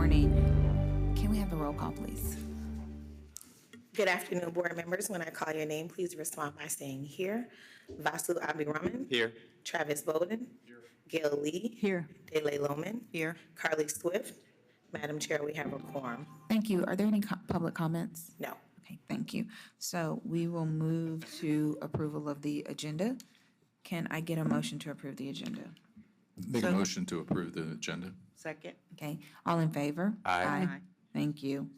morning. Can we have the roll call, please? Good afternoon, board members. When I call your name, please respond by saying here. Vasu Abiraman. Here. Travis Bowden. Here. Gail Lee. Here. Dele Loman. Here. Carly Swift. Madam Chair, we have a quorum. Thank you. Are there any public comments? No. Okay, thank you. So we will move to approval of the agenda. Can I get a motion to approve the agenda? Make a motion to approve the agenda. Second. Okay, all in favor? Aye. Thank you.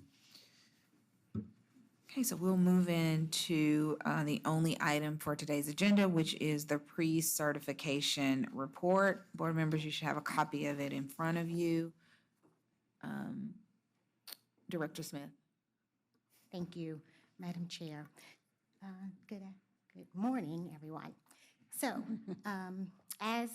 Okay, so we'll move into the only item for today's agenda, which is the pre-certification report. Board members, you should have a copy of it in front of you. Director Smith. Thank you, Madam Chair. Good morning, everyone. So, as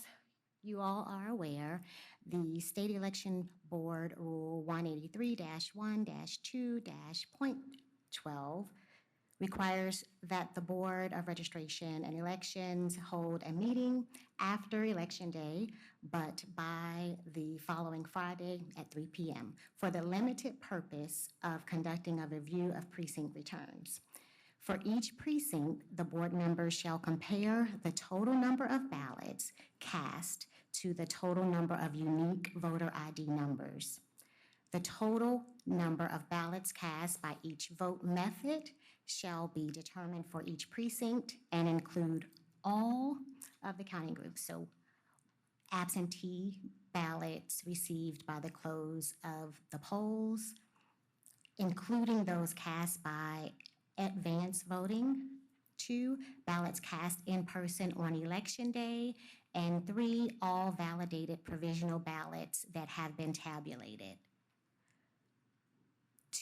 you all are aware, the State Election Board Rule 183-1-2-.12 requires that the Board of Registration and Elections hold a meeting after Election Day, but by the following Friday at 3 p.m. for the limited purpose of conducting a review of precinct returns. For each precinct, the board members shall compare the total number of ballots cast to the total number of unique voter ID numbers. The total number of ballots cast by each vote method shall be determined for each precinct and include all of the counting groups. So absentee ballots received by the close of the polls, including those cast by advance voting, 2, ballots cast in person on Election Day, and 3, all validated provisional ballots that have been tabulated.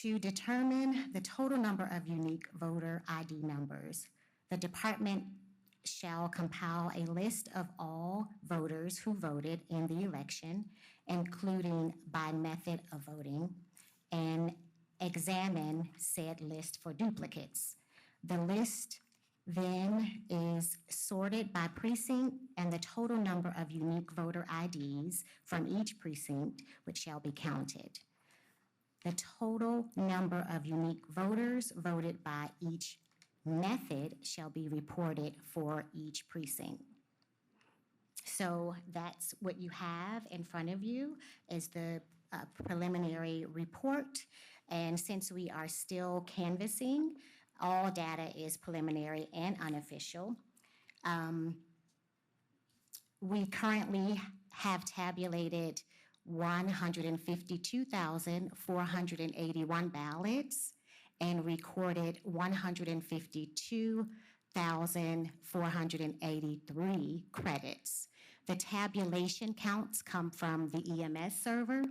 To determine the total number of unique voter ID numbers, the department shall compile a list of all voters who voted in the election, including by method of voting, and examine said list for duplicates. The list then is sorted by precinct and the total number of unique voter IDs from each precinct, which shall be counted. The total number of unique voters voted by each method shall be reported for each precinct. So that's what you have in front of you is the preliminary report. And since we are still canvassing, all data is preliminary and unofficial. We currently have tabulated 152,481 ballots and recorded 152,483 credits. The tabulation counts come from the EMS server.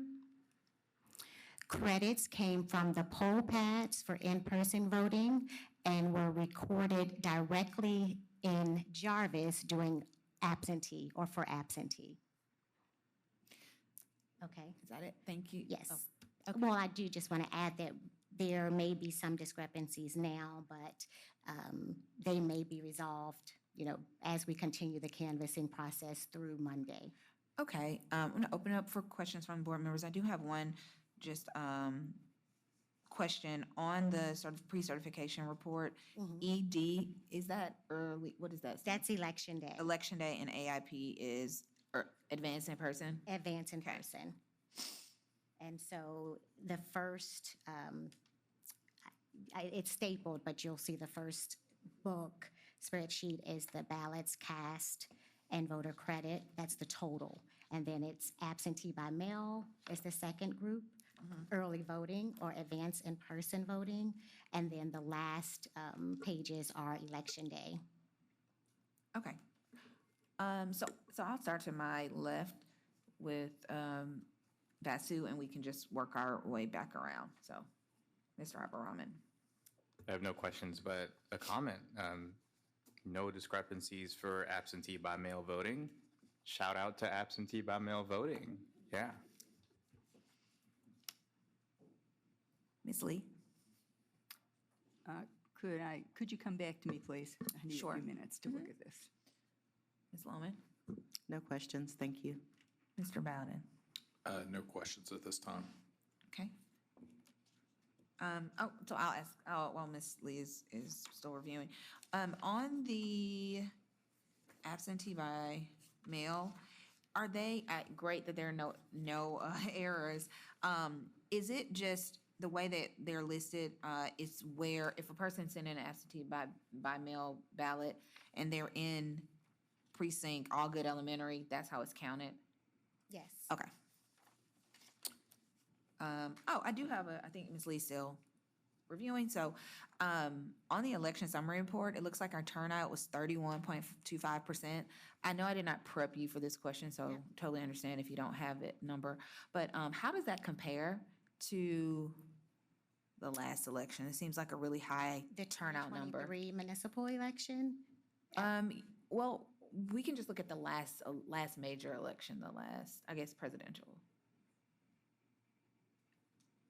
Credits came from the poll pads for in-person voting and were recorded directly in Jarvis during absentee or for absentee. Okay. Is that it? Thank you. Yes. Oh, okay. Well, I do just want to add that there may be some discrepancies now, but they may be resolved, as we continue the canvassing process through Monday. Okay, I'm going to open it up for questions from board members. I do have one just question on the sort of pre-certification report. ED, is that early? What is that? That's Election Day. Election Day, and AIP is advanced in person? Advance in person. And so the first, it's stapled, but you'll see the first book spreadsheet is the ballots cast and voter credit. That's the total. And then it's absentee by mail is the second group, early voting or advance in person voting. And then the last pages are Election Day. Okay. So I'll start to my left with Vasu, and we can just work our way back around. So, Mr. Abiraman. I have no questions, but a comment. No discrepancies for absentee by mail voting. Shout out to absentee by mail voting. Yeah. Ms. Lee? Could you come back to me, please? I need Sure. a few minutes to look at this. Ms. Loman? No questions, thank you. Mr. Bowden? No questions at this time. Okay. So I'll ask, while Ms. Lee is still reviewing. On the absentee by mail, are they, great that there are no errors. Is it just the way that they're listed, is where if a person sent in an absentee by mail ballot and they're in precinct Allgood Elementary, that's how it's counted? Yes. Okay. I do have I think Ms. Lee's still reviewing, so, on the election summary report, it looks like our turnout was 31.25%. I know I did not prep you for this question, so totally understand if you don't have it number, but, how does that compare to the last election? It seems like a really high The turnout number. 2023 municipal election? Well, we can just look at the last major election, I guess, presidential.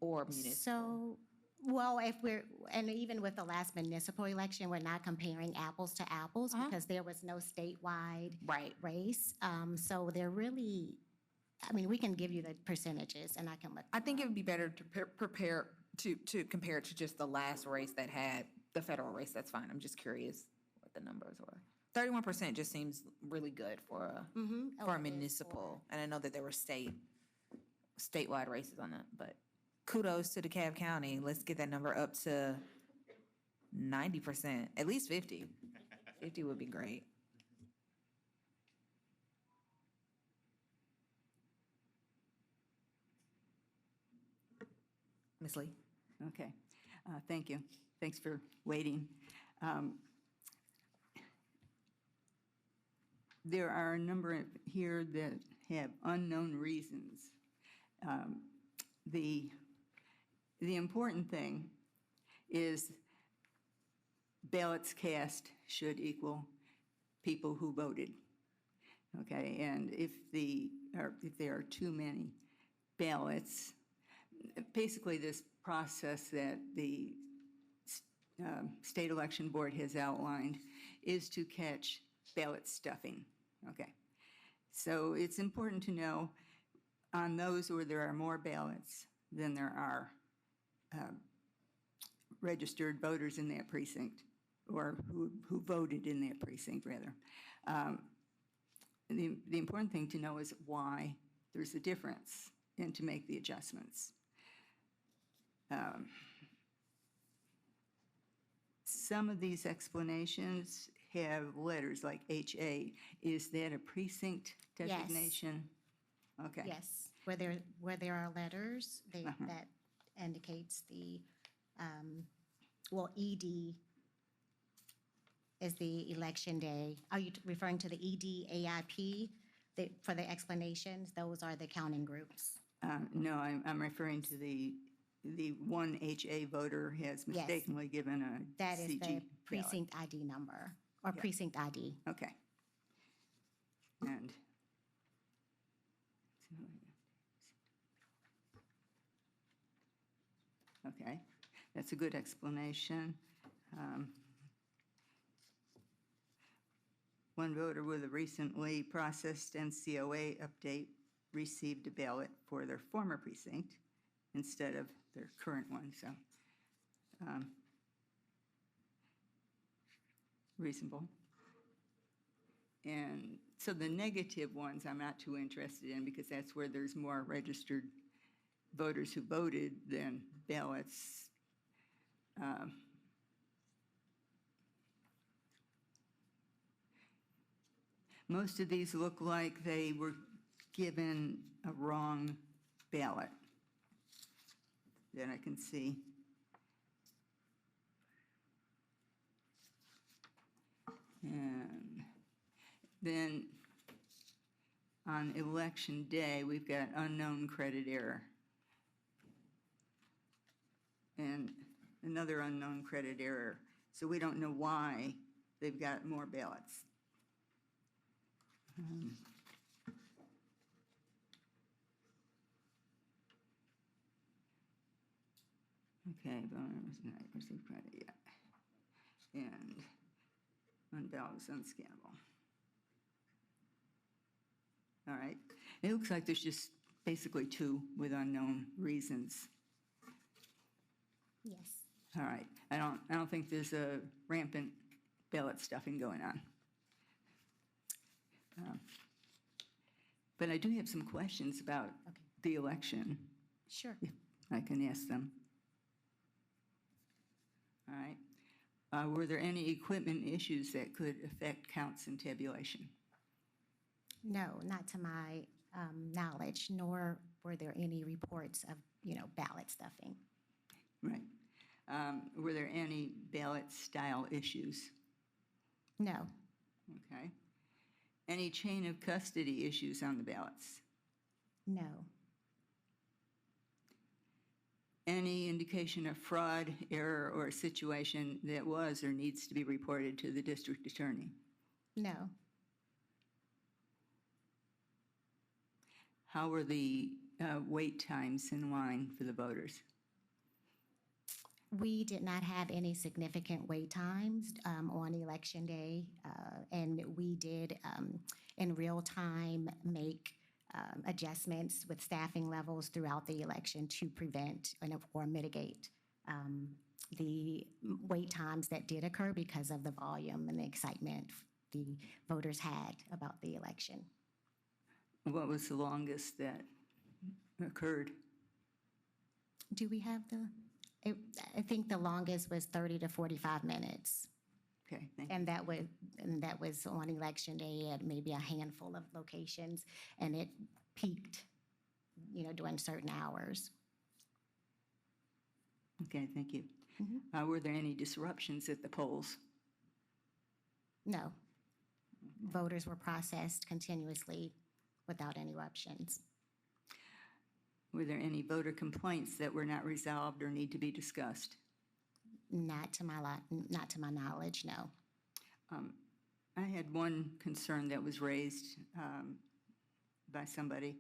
Or municipal. So, well, and even with the last municipal election, we're not comparing apples to apples because there was no statewide Right. race. So they're really, I mean, we can give you the percentages and I can look. I think it would be better to prepare to compare it to just the last race that had the federal race. That's fine. I'm just curious what the numbers were. 31% just seems really good for a municipal. And I know that there were statewide races on that, but kudos to DeKalb County. Let's get that number up to 90%, at least 50. 50 would be great. Ms. Lee? Okay, thank you. Thanks for waiting. There are a number here that have unknown reasons. The important thing is ballots cast should equal people who voted. Okay, and if there are too many ballots, basically this process that the State Election Board has outlined is to catch ballot stuffing. Okay, so it's important to know on those where there are more ballots than there are registered voters in that precinct, or who voted in that precinct, rather. The important thing to know is why there's a difference and to make the adjustments. Some of these explanations have letters like HA. Is that a precinct designation? Okay. Yes, where there are letters, that indicates the, ED is the election day. Are you referring to the ED, AIP, for the explanations? Those are the counting groups. No, I'm referring to the one HA voter has mistakenly given a That is CG the ballot. precinct ID number, or precinct ID. Okay. And okay, that's a good explanation. One voter with a recently processed NCOA update received a ballot for their former precinct instead of their current one, so reasonable. And so the negative ones I'm not too interested in because that's where there's more registered voters who voted than ballots. Most of these look like they were given a wrong ballot that I can see. And then on election day, we've got unknown credit error. And another unknown credit error. So we don't know why they've got more ballots. Okay, voters not received credit yet. And one ballot was unscannable. All right, it looks like there's just basically 2 with unknown reasons. Yes. All right. I don't think there's a rampant ballot stuffing going on. But I do have some questions about the election. Sure. If I can ask them. All right. Were there any equipment issues that could affect counts and tabulation? No, not to my knowledge, nor were there any reports of, ballot stuffing. Right. Were there any ballot style issues? No, Okay. Any chain of custody issues on the ballots? no, Any indication of fraud, error, or situation that was or needs to be reported to the district attorney? no, How were the wait times in line for the voters? we did not have any significant wait times on Election Day, and we did, in real time, make adjustments with staffing levels throughout the election to prevent or mitigate the wait times that did occur because of the volume and the excitement the voters had about the election. What was the longest that occurred? Do we have I think the longest was 30 to 45 minutes. Okay, thank you. And that was on Election Day at maybe a handful of locations, and it peaked, during certain hours. Okay, thank you. Were there any disruptions at the polls? No. Voters were processed continuously without interruptions. Were there any voter complaints that were not resolved or need to be discussed? Not to my knowledge, no. I had one concern that was raised by somebody.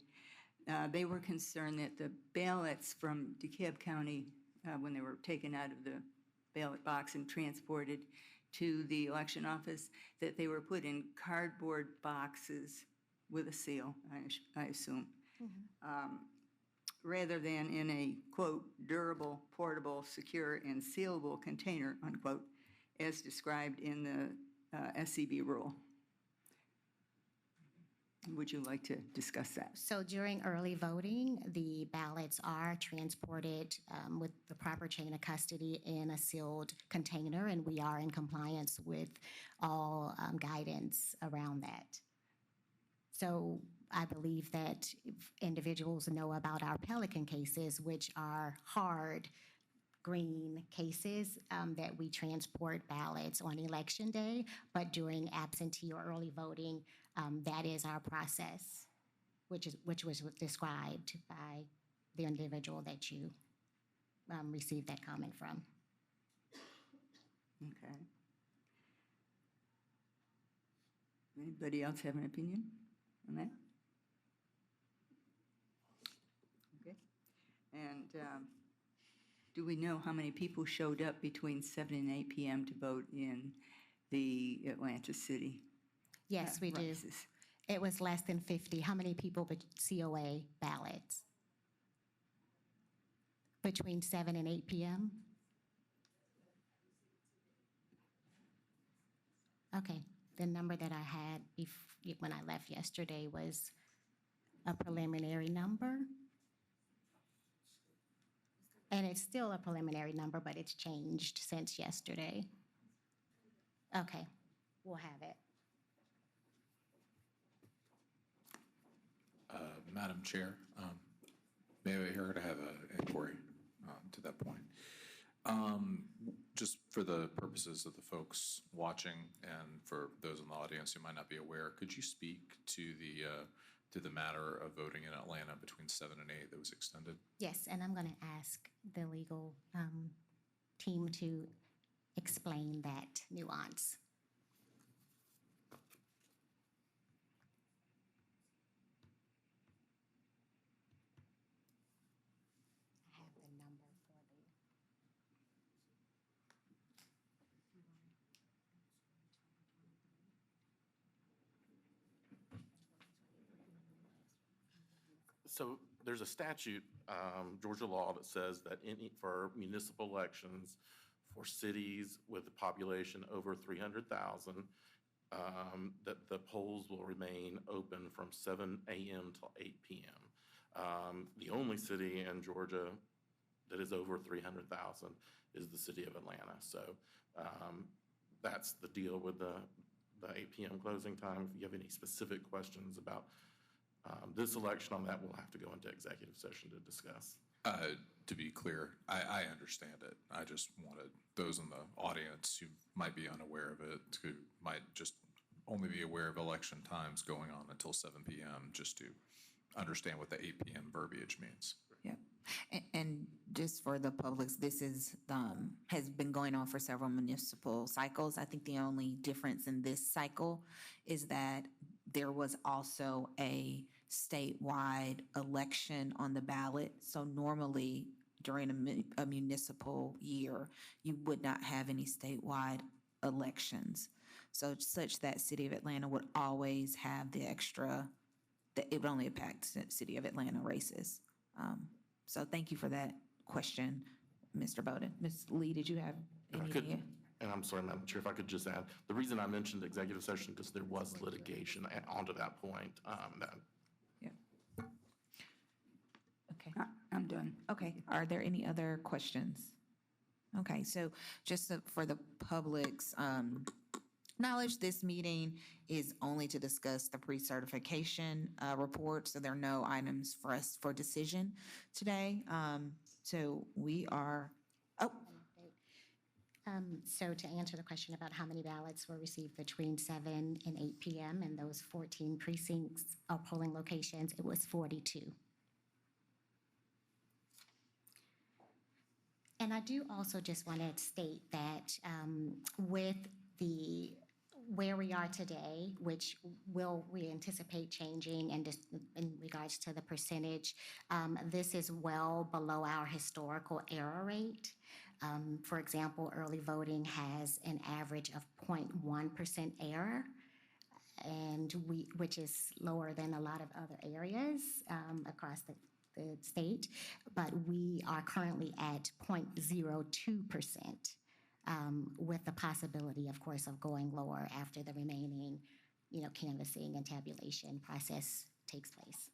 They were concerned that the ballots from DeKalb County, when they were taken out of the ballot box and transported to the election office, that they were put in cardboard boxes with a seal, I assume, rather than in a, quote, durable, portable, secure, and sealable container, unquote, as described in the SCB rule. Would you like to discuss that? So during early voting, the ballots are transported with the proper chain of custody in a sealed container, and we are in compliance with all guidance around that. So I believe that if individuals know about our Pelican cases, which are hard green cases that we transport ballots on Election Day, but during absentee or early voting, that is our process, which was described by the individual that you received that comment from. Okay. Anybody else have an opinion on that? Okay. And do we know how many people showed up between 7 and 8 p.m. to vote in the Atlanta City? Yes, we do. races? It was less than 50. How many people with COA ballots? Between 7 and 8 p.m.? Okay, the number that I had when I left yesterday was a preliminary number. And it's still a preliminary number, but it's changed since yesterday. Okay, we'll have it. Madam Chair, may I hear to have an inquiry to that point? Just for the purposes of the folks watching and for those in the audience who might not be aware, could you speak to the matter of voting in Atlanta between 7 and 8 that was extended? Yes, and I'm going to ask the legal team to explain that nuance. I have the number for the. So there's a statute, Georgia law, that says that for municipal elections for cities with a population over 300,000, that the polls will remain open from 7 a.m. till 8 p.m. The only city in Georgia that is over 300,000 is the city of Atlanta. So that's the deal with the 8 p.m. closing time. If you have any specific questions about this election on that, we'll have to go into executive session to discuss. To be clear, I understand it. I just wanted those in the audience who might be unaware of it, who might just only be aware of election times going on until 7 p.m., just to understand what the 8 p.m. verbiage means. Yep. And just for the public, this is, has been going on for several municipal cycles. I think the only difference in this cycle is that there was also a statewide election on the ballot. So normally during a municipal year, you would not have any statewide elections. So such that City of Atlanta would always have the extra, that it would only impact City of Atlanta races. So thank you for that question, Mr. Bowden. Ms. Lee, did you have anything? And I'm sorry, Madam Chair, if I could just add, the reason I mentioned executive session because there was litigation onto that point. Yeah. Okay. I'm done. Okay. Are there any other questions? Okay. So just for the public's knowledge, this meeting is only to discuss the pre-certification report. So there are no items for us for decision today. So we are, So to answer the question about how many ballots were received between 7 and 8 p.m. in those 14 precincts or polling locations, it was 42. And I do also just want to state that with where we are today, which we anticipate changing and just in regards to the percentage, this is well below our historical error rate. For example, early voting has an average of 0.1% error, and which is lower than a lot of other areas across the state, but we are currently at 0.02%, with the possibility, of course, of going lower after the remaining, canvassing and tabulation process takes place.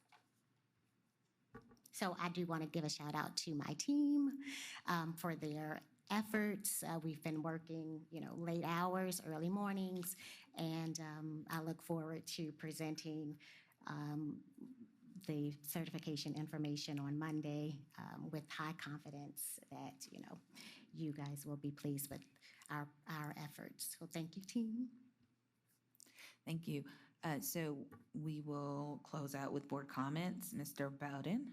So I do want to give a shout out to my team for their efforts. We've been working, late hours, early mornings, and I look forward to presenting the certification information on Monday with high confidence that, you guys will be pleased with our efforts. So thank you, team. thank you. So we will close out with board comments. Mr. Bowden?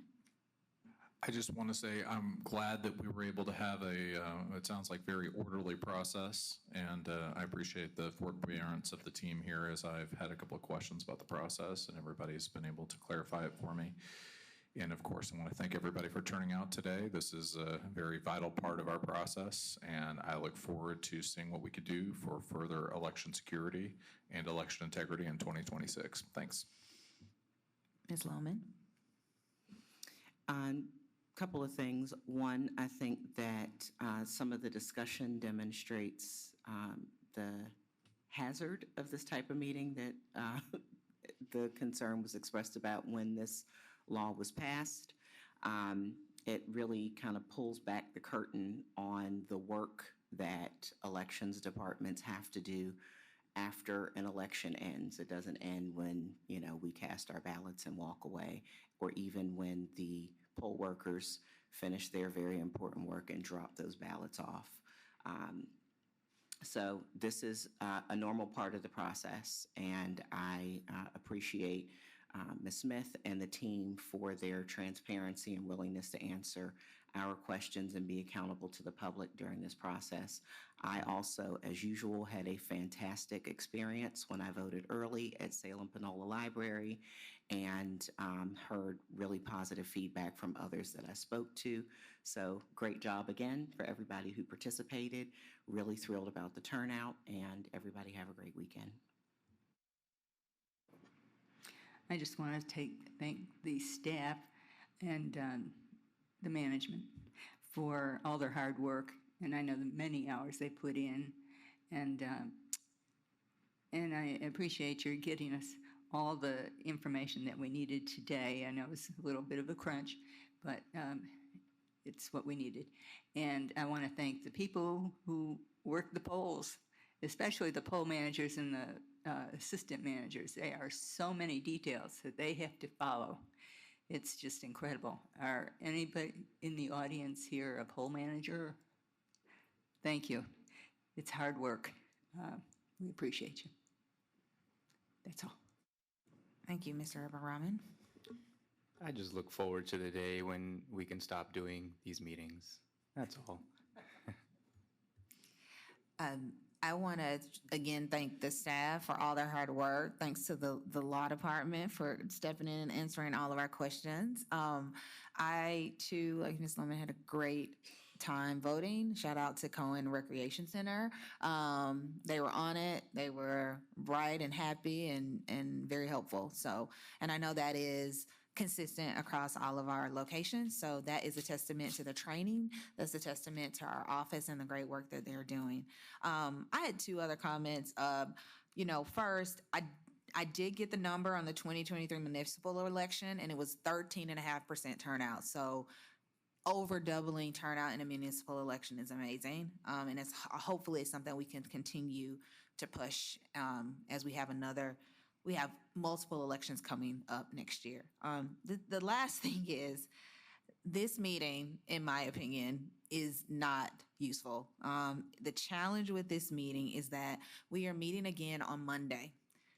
I just want to say I'm glad that we were able to have it sounds like very orderly process, and I appreciate the forbearance of the team here as I've had a couple of questions about the process, and everybody's been able to clarify it for me. And of course, I want to thank everybody for turning out today. This is a very vital part of our process, and I look forward to seeing what we could do for further election security and election integrity in 2026. Thanks. Ms. Lohman? Couple of things. One, I think that some of the discussion demonstrates the hazard of this type of meeting that the concern was expressed about when this law was passed. It really kind of pulls back the curtain on the work that elections departments have to do after an election ends. It doesn't end when, we cast our ballots and walk away, or even when the poll workers finish their very important work and drop those ballots off. So this is a normal part of the process, and I appreciate Ms. Smith and the team for their transparency and willingness to answer our questions and be accountable to the public during this process. I also, as usual, had a fantastic experience when I voted early at Salem Panola Library, and heard really positive feedback from others that I spoke to. So great job again for everybody who participated. Really thrilled about the turnout, and everybody have a great weekend. I just want to thank the staff and the management for all their hard work, and I know the many hours they put in, and I appreciate your getting us all the information that we needed today. I know it was a little bit of a crunch, but it's what we needed. And I want to thank the people who work the polls, especially the poll managers and the assistant managers. There are so many details that they have to follow. It's just incredible. Are anybody in the audience here a poll manager? Thank you. It's hard work. We appreciate you. That's all. Thank you, Mr. Abaraman. I just look forward to the day when we can stop doing these meetings. That's all. I want to again thank the staff for all their hard work. Thanks to the law department for stepping in and answering all of our questions. I too, like Ms. Lemon, had a great time voting. Shout out to Cohen Recreation Center. They were on it. They were bright and happy and very helpful. So, and I know that is consistent across all of our locations. So that is a testament to the training. That's a testament to our office and the great work that they're doing. I had two other comments. First, I did get the number on the 2023 municipal election, and it was 13.5% turnout. So over doubling turnout in a municipal election is amazing. And it's hopefully something we can continue to push as we have multiple elections coming up next year. The last thing is, this meeting, in my opinion, is not useful. The challenge with this meeting is that we are meeting again on Monday,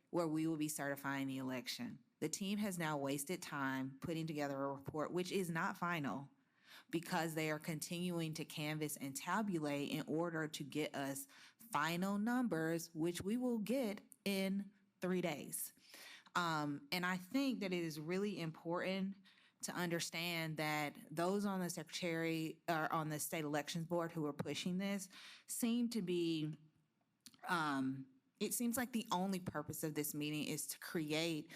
where we will be certifying the election. The team has now wasted time putting together a report, which is not final, because they are continuing to canvass and tabulate in order to get us final numbers, which we will get in 3 days. And I think that it is really important to understand that those on the secretary or on the state elections board who are pushing this seem to be, it seems like the only purpose of this meeting is to create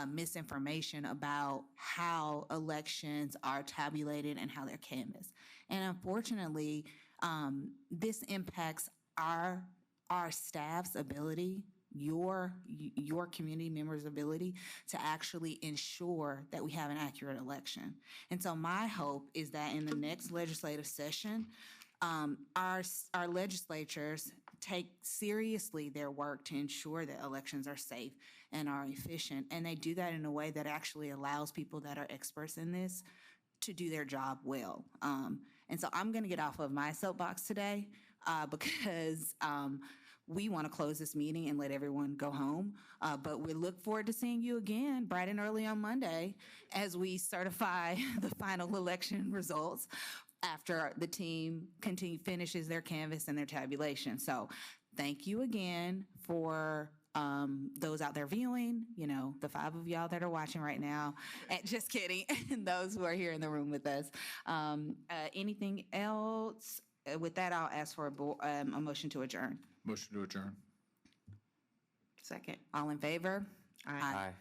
misinformation about how elections are tabulated and how they're canvassed. And unfortunately, this impacts our staff's ability, your community members' ability to actually ensure that we have an accurate election. And so my hope is that in the next legislative session, our legislatures take seriously their work to ensure that elections are safe and are efficient. And they do that in a way that actually allows people that are experts in this to do their job well. And so I'm going to get off of my soapbox today because we want to close this meeting and let everyone go home. But we look forward to seeing you again bright and early on Monday as we certify the final election results after the team finishes their canvass and their tabulation. So thank you again for those out there viewing, the 5 of y'all that are watching right now. And just kidding. And those who are here in the room with us. Anything else? With that, I'll ask for a motion to adjourn. Motion to adjourn. Second. All in favor? Aye.